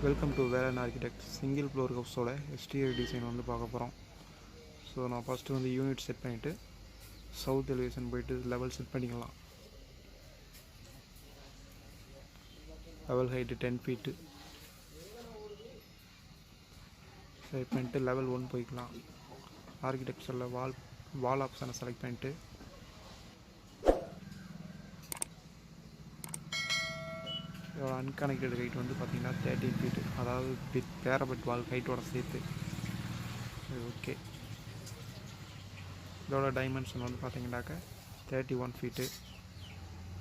Welcome to Velan architect. Single floor ஹவுஸோட exterior design வந்து பார்க்க போகிறோம். ஸோ நான் ஃபஸ்ட்டு வந்து யூனிட் செட் பண்ணிவிட்டு சவுத் எலிவேஷன் போயிட்டு லெவல் செட் பண்ணிக்கலாம். லெவல் ஹைட்டு 10 ஃபீட்டு செட் பண்ணிட்டு லெவல் 1 போய்க்கலாம். ஆர்கிடெக்சரில் வால் ஆப்ஷனை செலக்ட் பண்ணிவிட்டு இதோட அன்கனெக்டட் ஹைட் வந்து பார்த்திங்கன்னா 13 ஃபீட்டு, அதாவது பேரபெட் வால் ஹைட்டோட சேர்த்து. ஓகே, இதோட டைமென்ஷன் வந்து பார்த்திங்கனாக்கா 31 ஃபீட்டு.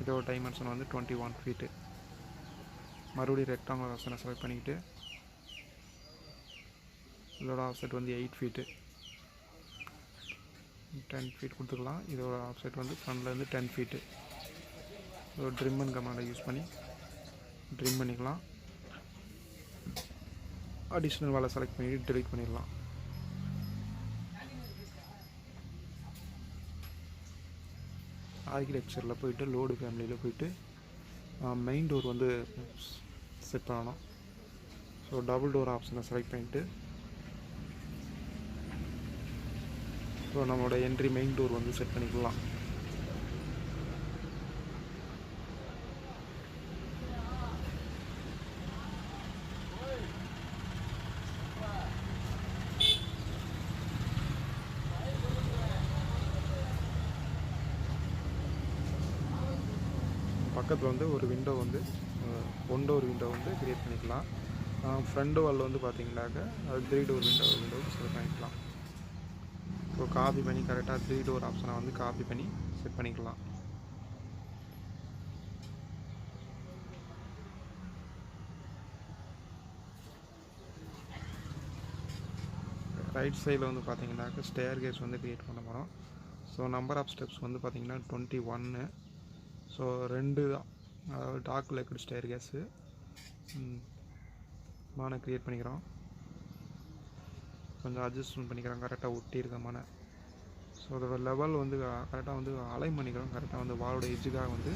இதோட டைமென்ஷன் வந்து 21 ஃபீட்டு. மறுபடியும் ரெக்டாங்குலர் ஆப்ஷனை செலக்ட் பண்ணிக்கிட்டு இதோட ஆஃப்செட் வந்து 8 ஃபீட்டு, 10 ஃபீட் கொடுத்துக்கலாம். இதோட ஆஃப்செட் வந்து ஃப்ரண்ட்லேருந்து 10 ஃபீட்டு. இதோட ட்ரிம்மன் கமாண்டை யூஸ் பண்ணி ட்ரிம் பண்ணிக்கலாம். அடிஷ்னல் வாலை செலக்ட் பண்ணிவிட்டு டெலிட் பண்ணிடலாம். ஆர்கிடெக்சரில் போயிட்டு லோடு ஃபேமிலியில் போயிட்டு மெயின் டோர் வந்து செட் பண்ணணும். ஸோ டபுள் டோர் ஆப்ஷனை செலக்ட் பண்ணிவிட்டு ஸோ நம்மளோட என்ட்ரி மெயின் டோர் வந்து செட் பண்ணிக்கலாம். பக்கத்தில் வந்து ஒரு விண்டோ வந்து 1 டோர் விண்டோ வந்து க்ரியேட் பண்ணிக்கலாம். ஃப்ரண்ட் வாலில் வந்து பார்த்திங்கனாக்கா அது 3 டோர் விண்டோ செட் பண்ணிக்கலாம். ஸோ காப்பி பண்ணி கரெக்டாக 3 டோர் ஆப்ஷனை வந்து காப்பி பண்ணி செட் பண்ணிக்கலாம். ரைட் சைடில் வந்து பார்த்திங்கனாக்கா ஸ்டேர் கேஸ் வந்து க்ரியேட் பண்ண போகிறோம். ஸோ நம்பர் ஆஃப் ஸ்டெப்ஸ் வந்து பார்த்திங்கன்னா 21. ஸோ 2 அதாவது டார்க் லேக்கட் ஸ்டேர் கேஸு மானை க்ரியேட் பண்ணிக்கிறோம். கொஞ்சம் அட்ஜஸ்ட்மெண்ட் பண்ணிக்கிறோம் கரெக்டாக ஒட்டி இருக்க மானை. ஸோ அதோட லெவல் வந்து கரெக்டாக வந்து அலைன் பண்ணிக்கிறோம். கரெக்டாக வந்து வாலோட எஜ்ஜுக்காக வந்து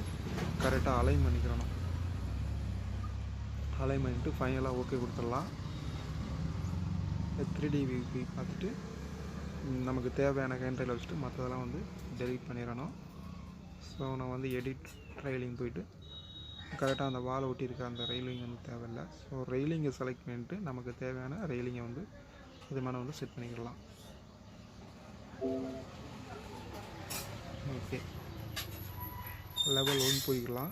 கரெக்டாக அலைன் பண்ணிக்கிறோம். அலைன் பண்ணிட்டு ஃபைனலாக ஓகே கொடுத்துடலாம். 3D வியூ பார்த்துட்டு நமக்கு தேவையான கேண்ட்ரையில் வச்சுட்டு மற்றதெல்லாம் வந்து டெலிட் பண்ணிடணும். ஸோ நான் வந்து எடிட் ரெயிலிங் போயிட்டு கரெக்டாக அந்த வாலை ஒட்டி இருக்க அந்த ரெயிலிங் வந்து தேவையில்லை. ஸோ ரெயிலிங்கை செலக்ட் பண்ணிட்டு நமக்கு தேவையான ரெயிலிங்கை வந்து இது மாதிரி வந்து செட் பண்ணிக்கலாம். ஓகே, லெவல் 1 போய்க்கலாம்.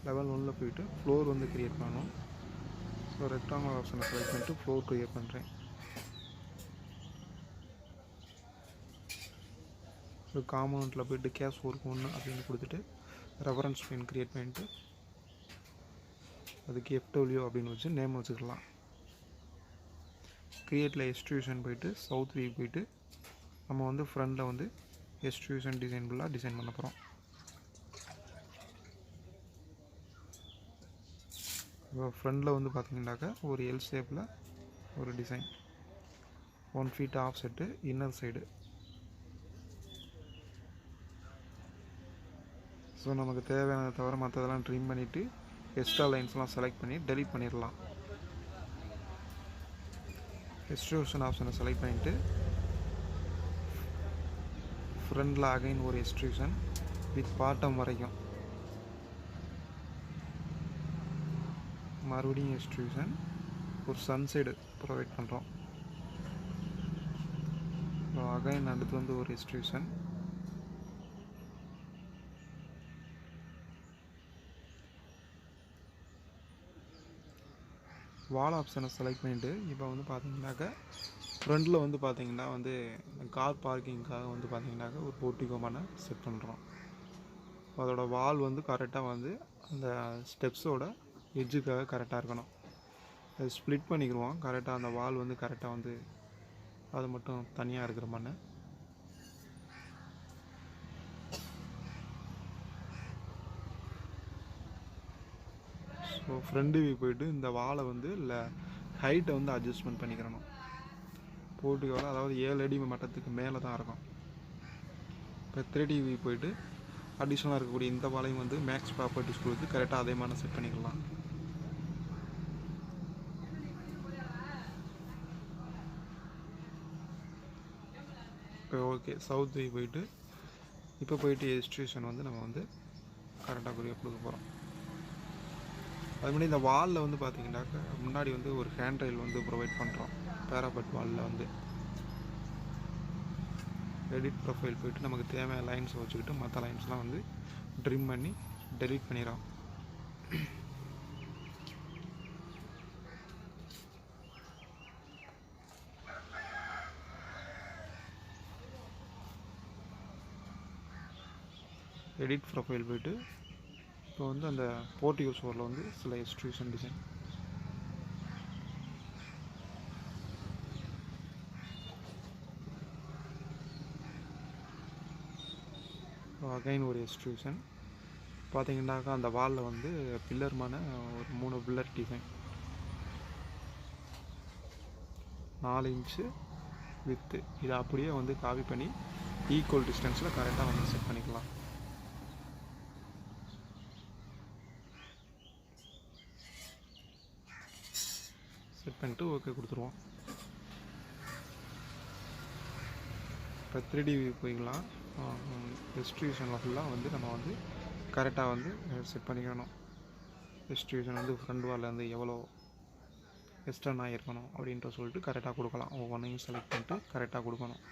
லெவல் 1ல் போயிட்டு ஃப்ளோர் வந்து க்ரியேட் பண்ணணும். ஸோ ரெக்டாங்குலர் ஆப்ஷனை செலக்ட் பண்ணிட்டு ஃப்ளோர் க்ரியேட் பண்ணுறேன். ஸோ காம்பவுண்டில் போய்ட்டு கேஸ் ஒர்க் 1 அப்படின்னு கொடுத்துட்டு ரெஃபரன்ஸ் பின் க்ரியேட் பண்ணிட்டு அதுக்கு FW அப்படின்னு வச்சு நேம் வச்சுக்கலாம். க்ரியேட்டில் எக்ஸ்ட்ரூஷன் போயிட்டு சவுத் வியூ போயிட்டு நம்ம வந்து ஃப்ரண்டில் வந்து எக்ஸ்ட்ரூஷன் டிசைன் ஃபுல்லாக டிசைன் பண்ண போகிறோம். இப்போ ஃப்ரண்டில் வந்து பார்த்திங்கனாக்கா ஒரு எல் ஷேப்பில் ஒரு design 1 feet offset inner side. So நமக்கு தேவையானதை தவிர மற்றதெல்லாம் ட்ரிம் பண்ணிவிட்டு எக்ஸ்ட்ரா லைன்ஸ்லாம் செலக்ட் பண்ணி டெலிட் பண்ணிடலாம். எக்ஸ்ட்ரூஷன் ஆப்ஷனை செலக்ட் பண்ணிவிட்டு ஃப்ரண்டில் அகைன் ஒரு எக்ஸ்ட்ரூஷன் வித் பாட்டம் வரைக்கும் மறுபடியும் எக்ஸ்ட்ரூஷன் ஒரு சன்சைடு ப்ரொவைட் பண்ணுறோம். அகைன் அடுத்து வந்து ஒரு எக்ஸ்ட்ரூஷன். வால் ஆப்ஷனை செலக்ட் பண்ணிவிட்டு இப்போ வந்து பார்த்திங்கனாக்கா ஃப்ரண்டில் வந்து பார்த்திங்கன்னா வந்து கார் பார்க்கிங்காக வந்து பார்த்திங்கனாக்கா ஒரு போர்ட்டிகோமான செட் பண்ணுறோம். அதோட வால் வந்து கரெக்டாக வந்து அந்த ஸ்டெப்ஸோட எட்ஜுக்காக கரெக்டாக இருக்கணும். அது ஸ்ப்ளிட் பண்ணிக்கிடுவோம். கரெக்டாக அந்த வால் வந்து கரெக்டாக வந்து அது மட்டும் தனியாக இருக்கிற மாதிரி. ஸோ ஃப்ரண்ட் வியூ போய்ட்டு இந்த வாலை வந்து ஹைட்டை வந்து அட்ஜஸ்ட்மெண்ட் பண்ணிக்கிறணும். போர்ட்டிகோவில் அதாவது 7 அடி மட்டத்துக்கு மேலே தான் இருக்கும். இப்போ 3D வியூ போய்ட்டு அடிஷ்னலாக இருக்கக்கூடிய இந்த வாலையும் வந்து மேக்ஸ் ப்ராப்பர்ட்டிஸ் கொடுத்து கரெக்டாக அதே மாதிரி செட் பண்ணிக்கலாம். இப்போ ஓகே சவுத் வே போயிட்டு இப்போ போயிட்டு எக்ஸ்ட்ரூஷன் வந்து நம்ம வந்து கரெக்டாக கொடுக்க போகிறோம். அது மாதிரி இந்த வாலில் வந்து பார்த்தீங்கன்னாக்கா முன்னாடி வந்து ஒரு ஹேண்ட் ரைல் வந்து ப்ரொவைட் பண்ணுறோம். பேராபட் வாலில் வந்து எடிட் ப்ரொஃபைல் போயிட்டு நமக்கு தேவையான லைன்ஸை வச்சுக்கிட்டு மற்ற லைன்ஸ்லாம் வந்து ட்ரிம் பண்ணி டெலீட் பண்ணிடுறோம். எடிட் ப்ரொஃபைல் போயிட்டு இப்போ வந்து அந்த போர்ட்டிகோ சுவரில் வந்து சில எக்ஸ்ட்ரூஷன் டிசைன் அகைன் ஒரு எக்ஸ்ட்ரூஷன் பார்த்தீங்கன்னாக்கா அந்த வாலில் வந்து பில்லர்மான ஒரு 3 பில்லர் டிசைன் 4 இன்ச்சு வித்து இதை அப்படியே வந்து காப்பி பண்ணி ஈக்குவல் டிஸ்டன்ஸில் கரெக்டாக வந்து செட் பண்ணிக்கலாம். செட் பண்ணிட்டு ஓகே கொடுத்துருவோம். இப்போ 3D வியூ போய்க்கலாம். எக்ஸ்ட்ரூஷனில் ஃபுல்லாக வந்து நம்ம வந்து கரெக்டாக வந்து செட் பண்ணிக்கணும். எக்ஸ்ட்ரூஷன் வந்து ஃப்ரண்ட் வாலில் வந்து எவ்வளோ எக்ஸ்டர்ன் ஆகிருக்கணும் அப்படின்ற சொல்லிட்டு கரெக்டாக கொடுக்கலாம். ஒவ்வொன்றையும் செலக்ட் பண்ணிட்டு கரெக்டாக கொடுக்கணும்.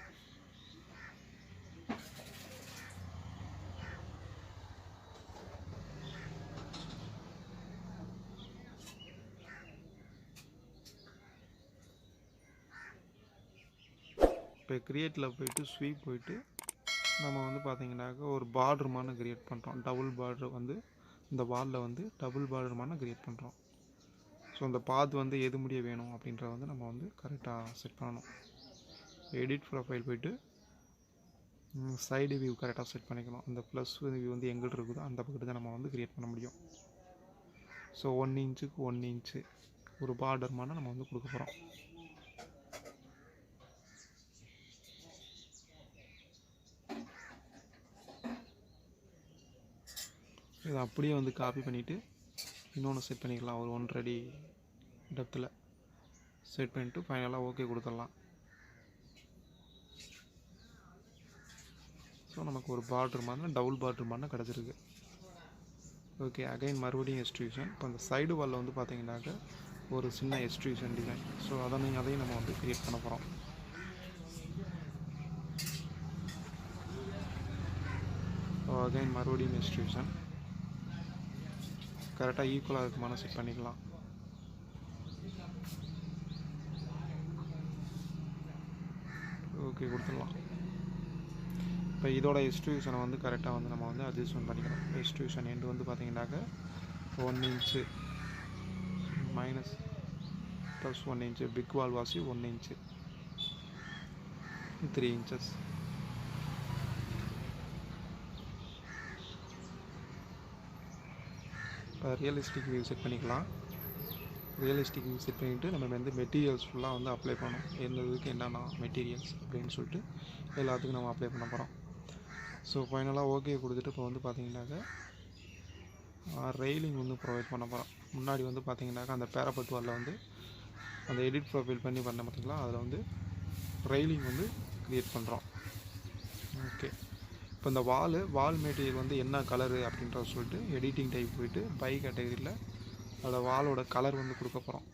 இப்போ க்ரியேட்டில் போயிட்டு ஸ்வீப் போயிட்டு நம்ம வந்து பார்த்திங்கனாக்கா ஒரு பார்டருமான க்ரியேட் பண்ணுறோம். டபுள் பார்டர் வந்து இந்த வாலில் வந்து டபுள் பார்டருமான க்ரியேட் பண்ணுறோம். ஸோ அந்த பாத் வந்து எது முடிய வேணும் அப்படின்றத வந்து நம்ம வந்து கரெக்டாக செட் பண்ணணும். எடிட் ப்ரொஃபைல் போயிட்டு சைடு வியூ கரெக்டாக செட் பண்ணிக்கணும். அந்த ப்ளஸ் வியூ வந்து எங்கிட்ட இருக்குதோ அந்த பக்கத்து தான் நம்ம வந்து க்ரியேட் பண்ண முடியும். ஸோ 1 இன்ச்சுக்கு 1 இன்ச்சு ஒரு பார்டர்மான நம்ம வந்து கொடுக்க போகிறோம். இதை அப்படியே வந்து காப்பி பண்ணிவிட்டு இன்னொன்று செட் பண்ணிக்கலாம். ஒரு 1.5 அடி டெப்த்தில் செட் பண்ணிவிட்டு ஃபைனலாக ஓகே கொடுத்துடலாம். ஸோ நமக்கு ஒரு பார்டர் மாதிரி டபுள் பார்டர் மாதிரி கிடச்சிருக்கு. ஓகே அகைன் மறுபடியும் எக்ஸ்ட்ரூஷன். இப்போ அந்த சைடு வாலில் வந்து பார்த்தீங்கன்னாக்க ஒரு சின்ன எக்ஸ்ட்ரூஷன் டிசைன். ஸோ அதையும் நம்ம வந்து க்ரியேட் பண்ண போகிறோம். அகைன் மறுபடியும் எக்ஸ்ட்ரூஷன் கரெக்டாக ஈக்குவலாக இருக்குமான செட் பண்ணிக்கலாம். ஓகே கொடுத்துடலாம். இப்போ இதோட எக்ஸ்ட்ரூஷனை வந்து கரெக்டாக வந்து நம்ம வந்து அட்ஜஸ்ட்மெண்ட் பண்ணிக்கிறோம். எக்ஸ்ட்ரூஷன் எண்டு வந்து பார்த்தீங்கன்னாக்க 1 inch minus plus 1 inch big wall வாசி 1 இன்ச்சு 3 இன்ச்சஸ். இப்போ ரியலிஸ்டிக் வியூ செட் பண்ணிக்கலாம். ரியலிஸ்டிக் வியூ செட் பண்ணிவிட்டு நம்ம வந்து மெட்டீரியல்ஸ் ஃபுல்லாக வந்து அப்ளை பண்ணணும். எந்த இதுக்கு என்னென்ன மெட்டீரியல்ஸ் அப்படின்னு சொல்லிட்டு எல்லாத்துக்கும் நம்ம அப்ளை பண்ண போகிறோம். ஸோ ஃபைனலாக ஓகே கொடுத்துட்டு இப்போ வந்து பார்த்தீங்கன்னாக்கா ரெயிலிங் வந்து ப்ரொவைட் பண்ண போகிறோம். முன்னாடி வந்து பார்த்தீங்கன்னாக்கா அந்த பேராபட் வாலில் வந்து அந்த எடிட் ப்ரொஃபைல் பண்ணி பண்ண பார்த்தீங்களா, அதில் வந்து ரெயிலிங் வந்து க்ரியேட் பண்ணுறோம். ஓகே இப்போ இந்த வால் மெட்டீரியல் வந்து என்ன கலரு அப்படின்றத சொல்லிட்டு எடிட்டிங் டைப் போயிட்டு பை கேட்டகரியில் அதோட வாலோட கலர் வந்து கொடுக்க போகிறோம்.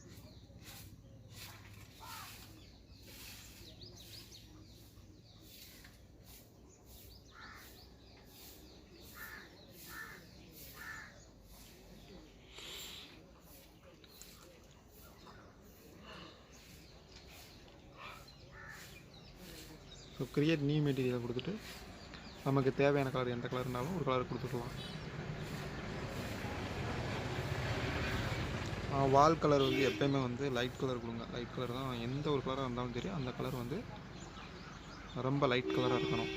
ஸோ க்ரியேட் நியூ மெட்டீரியல் கொடுத்துட்டு நமக்கு தேவையான கலர் எந்த கலர் இருந்தாலும் ஒரு கலர் கொடுத்துக்கலாம். வால் கலர் வந்து எப்போயுமே வந்து லைட் கலர் கொடுங்க. லைட் கலர் தான் எந்த ஒரு கலராக இருந்தாலும் தெரியும். அந்த கலர் வந்து ரொம்ப லைட் கலராக இருக்கணும்.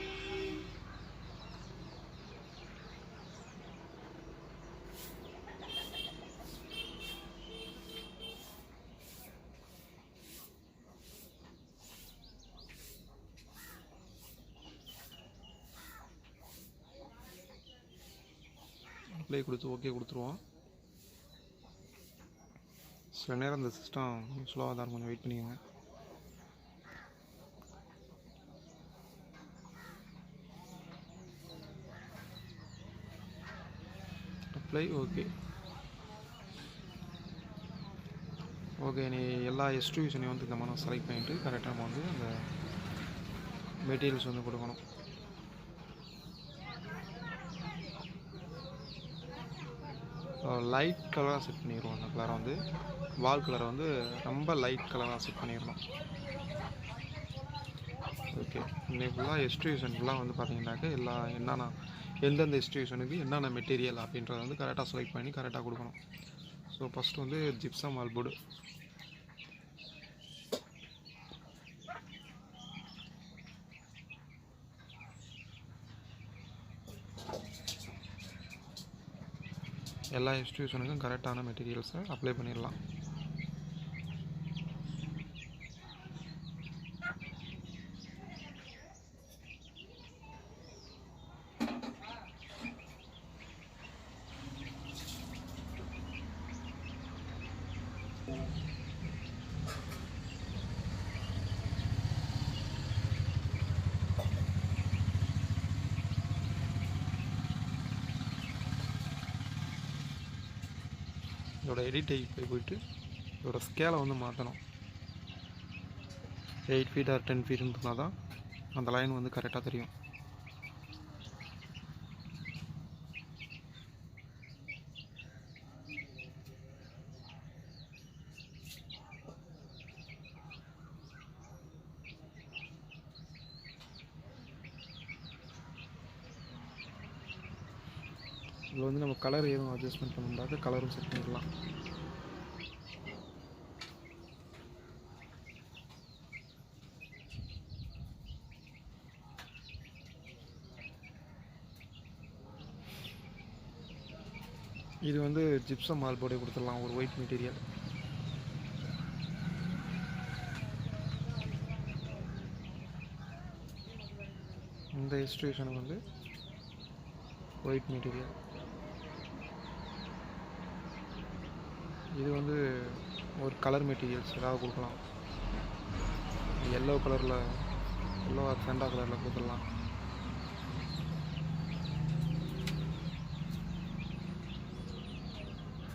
அப்ளை கொடுத்து ஓகே கொடுத்துருவோம். சில நேரம் இந்த சிஸ்டம் ஸ்லோவாக தான் கொஞ்சம் வெயிட் பண்ணிக்கோங்க. அப்ளை. ஓகே ஓகே, நீ எல்லா எக்ஸ்ட்ரூஷனையும் வந்து இந்த மாதிரி செலக்ட் பண்ணிவிட்டு கரெக்டாக நம்ம வந்து அந்த மெட்டீரியல்ஸ் வந்து கொடுக்கணும். லைட் கலராக செட் பண்ணிடுவோம். அந்த கலரை வந்து வால் கலரை வந்து ரொம்ப லைட் கலராக செட் பண்ணிடணும். ஓகே, இன்னைக்கு ஃபுல்லாக எக்ஸ்ட்ரூஷன் ஃபுல்லாக வந்து பார்த்தீங்கன்னாக்க என்னென்ன எந்தெந்த எக்ஸ்ட்ரூஷனுக்கு என்னென்ன மெட்டீரியல் அப்படின்றத வந்து கரெக்டாக செலக்ட் பண்ணி கரெக்டாக கொடுக்கணும். ஸோ ஃபஸ்ட்டு வந்து ஜிப்சம் வால் போர்டு. எல்லா எக்ஸ்ட்ரூஷனுக்கும் கரெக்டான மெட்டீரியல்ஸை அப்ளை பண்ணிடலாம். இதோட எடிட் போயிட்டு இதோட ஸ்கேலை வந்து மாற்றணும். 8 feet ஆர் 10 feet இருந்தால் தான் அந்த லைன் வந்து கரெக்டாக தெரியும். இதில் வந்து நம்ம கலர் எதுவும் அட்ஜஸ்ட்மெண்ட் பண்ணணும்னாக்க கலரும் செட் பண்ணிடலாம். இது வந்து ஜிப்சம் மால் போர்டே கொடுத்துடலாம், ஒரு ஒயிட் மெட்டீரியல். இந்த எக்ஸ்ட்ரூஷனுக்கு வந்து ஒயிட் மெட்டீரியல். இது வந்து ஒரு கலர் மெட்டீரியல்ஸ் ஏதாவது கொடுக்கலாம். எல்லோ கலரில் எல்லோ செண்டா கலரில் கொடுத்துடலாம்.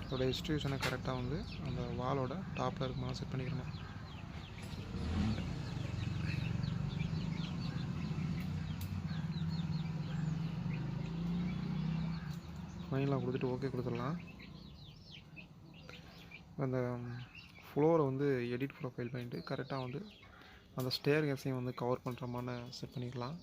இதோட எக்ஸ்ட்ரூஷனை கரெக்டாக வந்து அந்த வாலோட டாப்பில் இருக்குமா செட் பண்ணிக்கணும். ஃபைனலாக கொடுத்துட்டு ஓகே கொடுத்துடலாம். அந்த ஃப்ளோரை வந்து எடிட் ப்ரொஃபைல் பண்ணிட்டு கரெக்டாக வந்து அந்த ஸ்டேர் கேஸையும் வந்து கவர் பண்ணுற மாதிரி செட் பண்ணிக்கலாம்.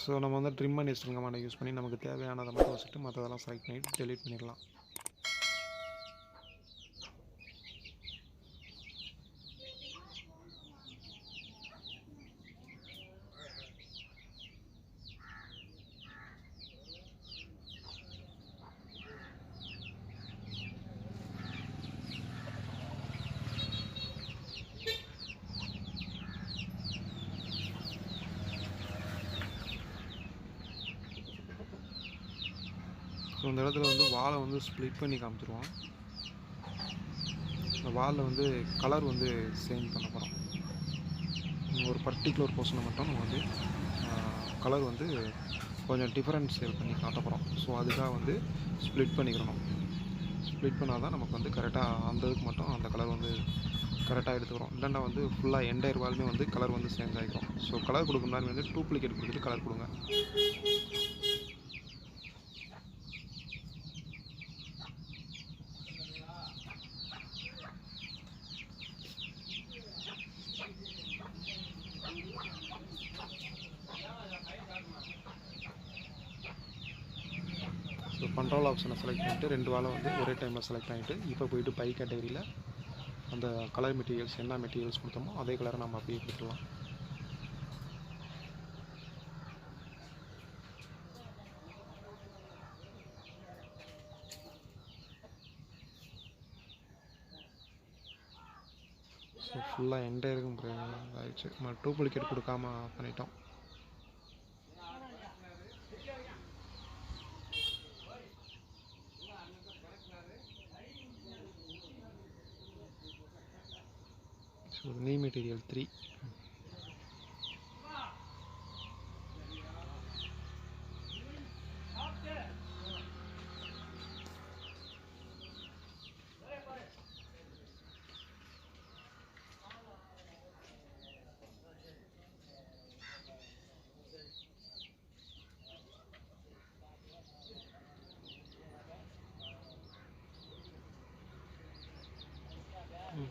ஸோ நம்ம வந்து ட்ரிம் அண்ட் எக்ஸ்டெண்ட் கமாண்டை யூஸ் பண்ணி நமக்கு தேவையானதை மட்டும் வச்சுட்டு மற்றதெல்லாம் செலக்ட் பண்ணிவிட்டு டெலீட் பண்ணிடலாம். ஸோ இந்த இடத்துல வந்து வாலை வந்து ஸ்ப்ளிட் பண்ணி காமிச்சிருவோம். இந்த வாலில் வந்து கலர் வந்து சேஞ்ச் பண்ண போகிறோம். ஒரு பர்டிகுலர் போர்ஷனை மட்டும் நம்ம வந்து கலர் வந்து கொஞ்சம் டிஃப்ரென்ஷியேட் பண்ணி காட்ட போகிறோம். ஸோ அதுக்காக வந்து ஸ்ப்ளிட் பண்ணிக்கிறணும். ஸ்ப்ளிட் பண்ணால் தான் நமக்கு வந்து கரெக்டாக அந்த இதுக்கு மட்டும் அந்த கலர் வந்து கரெக்டாக எடுத்துக்கிறோம். இல்லைன்னா வந்து ஃபுல்லாக என்டையர் வாலுமே வந்து கலர் வந்து சேஞ்ச் ஆகிக்கிறோம். ஸோ கலர் கொடுக்க முன்னாடி வந்து டூப்ளிகேட் கொடுத்துட்டு கலர் கொடுங்க. ஸோ கண்ட்ரோல் ஆப்ஷனை செலக்ட் பண்ணிவிட்டு 2 வாலை வந்து ஒரே டைமில் செலக்ட் பண்ணிவிட்டு இப்போ போய்ட்டு பை கேட்டகரியில் அந்த கலர் மெட்டீரியல்ஸ் என்ன மெட்டீரியல்ஸ் கொடுத்தோமோ அதே கலரை நம்ம அப்படியே கொடுத்துடலாம். ஸோ ஃபுல்லாக என்டையருக்கும் ஆயிடுச்சு. நம்ம டூப்ளிகேட் கொடுக்காம பண்ணிட்டோம். ஸோ நீ மெட்டீரியல் 3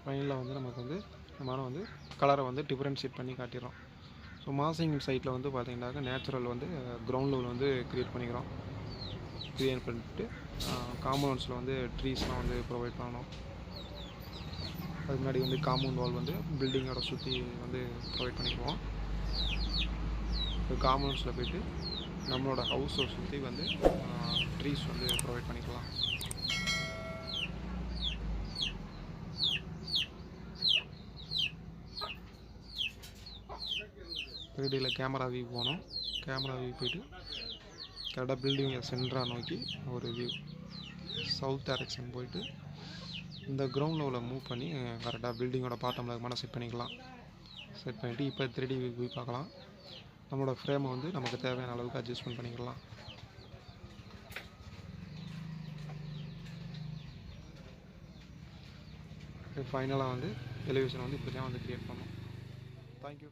ஃபைனலாக வந்து நமக்கு வந்து நம்ம வந்து கலரை வந்து டிஃப்ரென்ஷியேட் பண்ணி காட்டிடுறோம். ஸோ மாசிங் சைட்டில் வந்து பார்த்திங்கனாக்கா நேச்சுரல் வந்து கிரவுண்ட் லெவல் வந்து க்ரியேட் பண்ணிக்கிறோம். க்ரியேட் பண்ணிட்டு காம்பவுண்ட்ஸில் வந்து ட்ரீஸ்லாம் வந்து ப்ரொவைட் பண்ணணும். அதுக்கு முன்னாடி வந்து காம்பவுண்ட் வால் வந்து பில்டிங்கோட சுற்றி வந்து ப்ரொவைட் பண்ணிக்குவோம். இப்போ காம்பவுண்ட்ஸில் போய்ட்டு நம்மளோட ஹவுஸை சுற்றி வந்து ட்ரீஸ் வந்து ப்ரொவைட் பண்ணிக்கலாம். வீடியோவில் கேமரா வியூ போனோம். கேமரா வியூ போய்ட்டு கரெக்டாக பில்டிங்கை சென்டராக நோக்கி ஒரு வியூ சவுத் டைரக்ஷன் போயிட்டு இந்த கிரவுண்ட் லெவலில் மூவ் பண்ணி கரெக்டாக பில்டிங்கோட பாட்டம் லெவல் செட் பண்ணிக்கலாம். செட் பண்ணிவிட்டு இப்போ 3D வியூ பார்க்கலாம். நம்மளோட ஃப்ரேமை வந்து நமக்கு தேவையான அளவுக்கு அட்ஜஸ்ட்மெண்ட் பண்ணிக்கலாம். ஃபைனலாக வந்து எலிவேஷன் வந்து இப்படி தான் வந்து க்ரியேட் பண்ணோம். தேங்க்யூ.